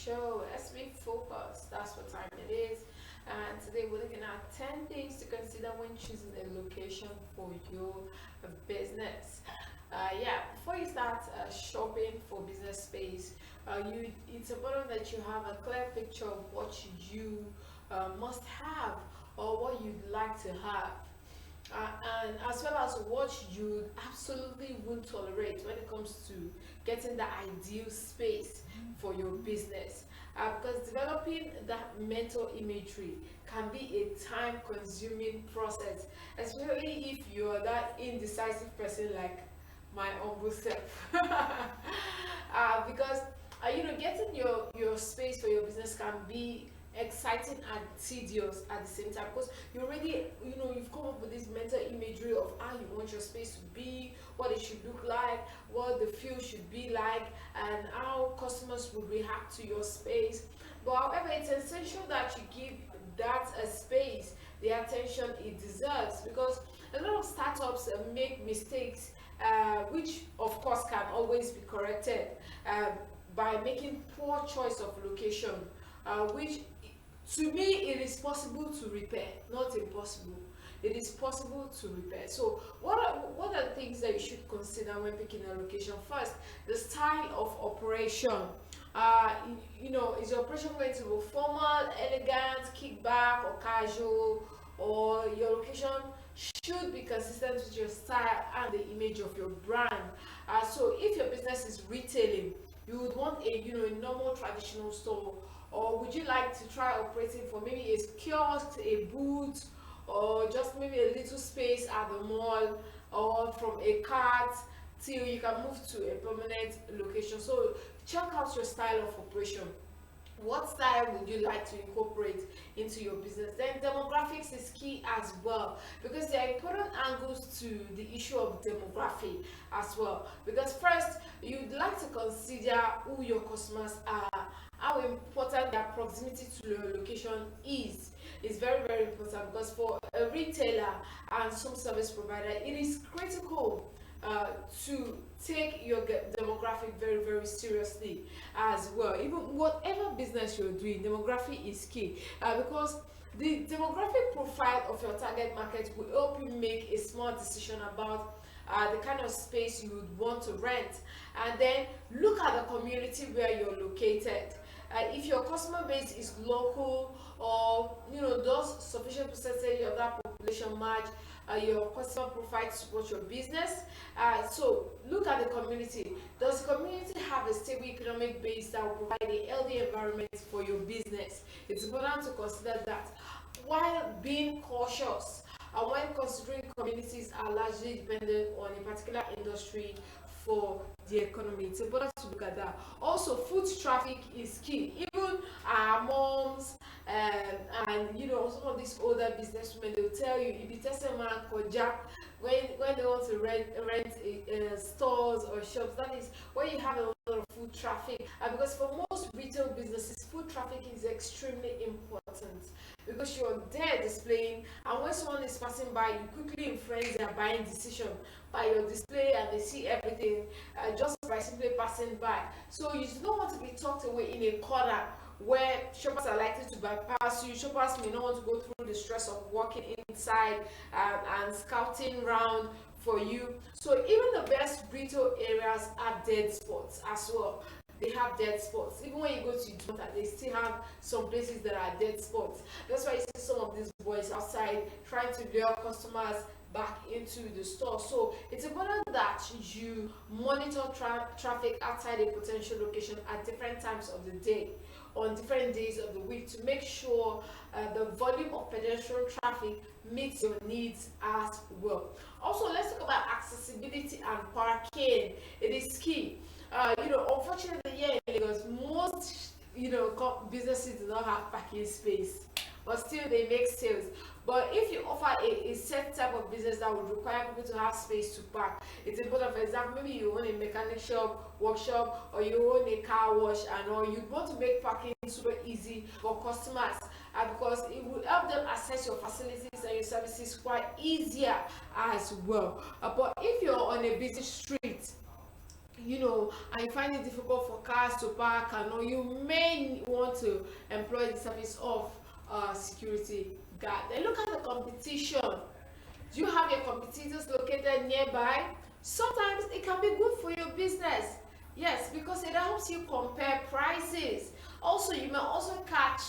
show. Let's be focused. That's what time it is. And today we're looking at 10 things to consider when choosing a location for your business. Before you start shopping for business space, it's important that you have a clear picture of what you must have or what you'd like to have, and as well as what you absolutely won't tolerate when it comes to getting the ideal space for your business. Because developing that mental imagery can be a time consuming process, especially if you're that indecisive person like my humble self. Because getting your space for your business can be exciting and tedious at the same time, because you already you've come up with this mental imagery of how you want your space to be, what it should look like, what the feel should be like, and how customers will react to your space. But however, it's essential that you give that a space the attention it deserves, because a lot of startups make mistakes, which of course can always be corrected, by making poor choice of location, which to me it is possible to repair, not impossible. It is possible to repair. So what are the things that you should consider when picking a location? First, the style of operation. Is your operation going to be formal, elegant, kickback, or casual? Or your location should be consistent with your style and the image of your brand. So if your business is retailing, you would want a normal traditional store, or would you like to try operating for maybe a kiosk, a booth, or just maybe a little space at the mall, or from a cart till you can move to a permanent location? So check out your style of operation. What style would you like to incorporate into your business? Then demographics is key as well, because there are important angles to the issue of demography as well. Because first, you'd like to consider who your customers are, how important their proximity to your location is very very important, because for a retailer and some service provider, it is critical to take your demographic very very seriously as well. Even whatever business you're doing, demography is key, because the demographic profile of your target market will help you make a smart decision about the kind of space you would want to rent. And then look at the community where you're located. If your customer base is local, or does sufficient percentage of that population match your customer profile to support your business. So look at the community. Does the community have a stable economic base that will provide a healthy environment for your business? It's important to consider that while being cautious, and when considering communities are largely dependent on a particular industry for the economy, it's important to look at that. Also, foot traffic is key. Even our moms, and some of these older businesswomen, they will tell you if you tell someone koja when they want to rent stores or shops, that is when you have a lot of foot traffic. Because for most retail businesses, foot traffic is extremely important, because you're there displaying, and when someone is passing by, you quickly influence their buying decision by your display, and they see everything just by simply passing by. So you don't want to be tucked away in a corner where shoppers are likely to bypass you. Shoppers may not want to go through the stress of walking inside and scouting around for you. So even the best retail areas have dead spots as well. They have dead spots. Even when you go to Junta, they still have some places that are dead spots. That's why you see some of these boys outside trying to lure customers back into the store. So it's important that you monitor traffic outside a potential location at different times of the day, on different days of the week, to make sure the volume of pedestrian traffic meets your needs as well. Also, let's talk about accessibility and parking. It is key. Unfortunately, here in Lagos, most businesses do not have parking space, but still they make sales. But if you offer a set type of business that would require people to have space to park, it's important. For example, maybe you own a mechanic shop, workshop, or you own a car wash, and or you want to make parking super easy for customers, because it will help them access your facilities and your services quite easier as well. But if you're on a busy street, and you find it difficult for cars to park, and or you may want to employ the service of security guard. Then look at the competition. Do you have your competitors located nearby? Sometimes it can be good for your business. Yes, because it helps you compare prices. Also, you may also catch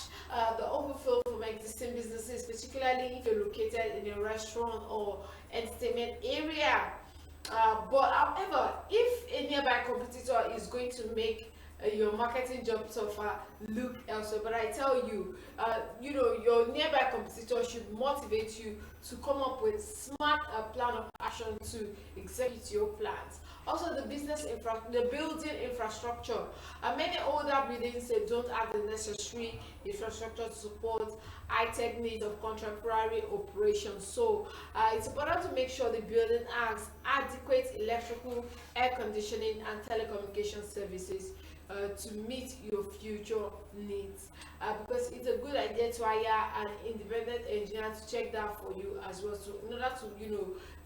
the overflow from existing businesses, particularly if you're located in a restaurant or entertainment area. But however, if a nearby competitor is going to make your marketing job tougher, look elsewhere. But I tell you, your nearby competitor should motivate you to come up with smart plan of action to execute your plans. Also, the building infrastructure. Many older buildings don't have the necessary infrastructure to support high-tech needs of contemporary operations. So, it's important to make sure the building has adequate electrical, air conditioning, and telecommunication services to meet your future needs, because it's a good idea to hire an independent engineer to check that for you as well, so in order to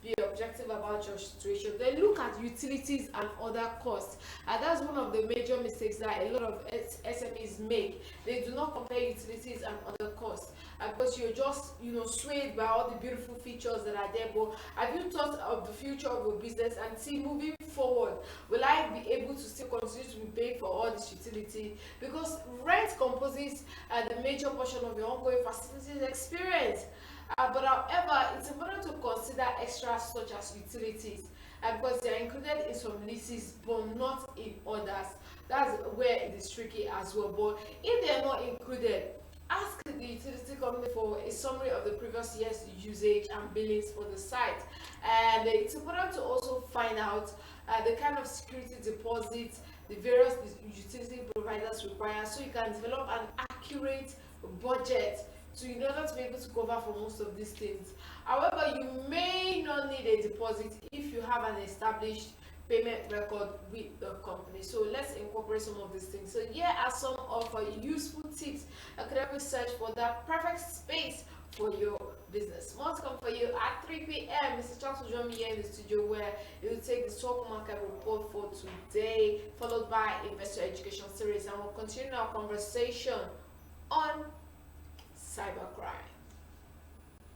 be objective about your situation. Then look at utilities and other costs, and that's one of the major mistakes that a lot of SMEs make. They do not compare utilities and other costs, because you're just swayed by all the beautiful features that are there. But have you thought of the future of your business and see, moving forward, will I be able to still continue to be paid for all this utility? Because rent composes the major portion of your ongoing facilities experience. But however, it's important to consider extras such as utilities, because they are included in some leases but not in others. That's where it is tricky as well. But if they are not included, ask the utility company for a summary of the previous year's usage and billings for the site. And it's important to also find out the kind of security deposits the various utility providers require, so you can develop an accurate budget in order to be able to cover for most of these things. However, you may not need a deposit if you have an established payment record with the company. So let's incorporate some of these things. So here are some of useful tips that could help you search for that perfect space for your business. More to come for you at 3 p.m. Mr. Charles will join me here in the studio, where he will take the stock market report for today, followed by investor education series, and we'll continue our conversation on cybercrime.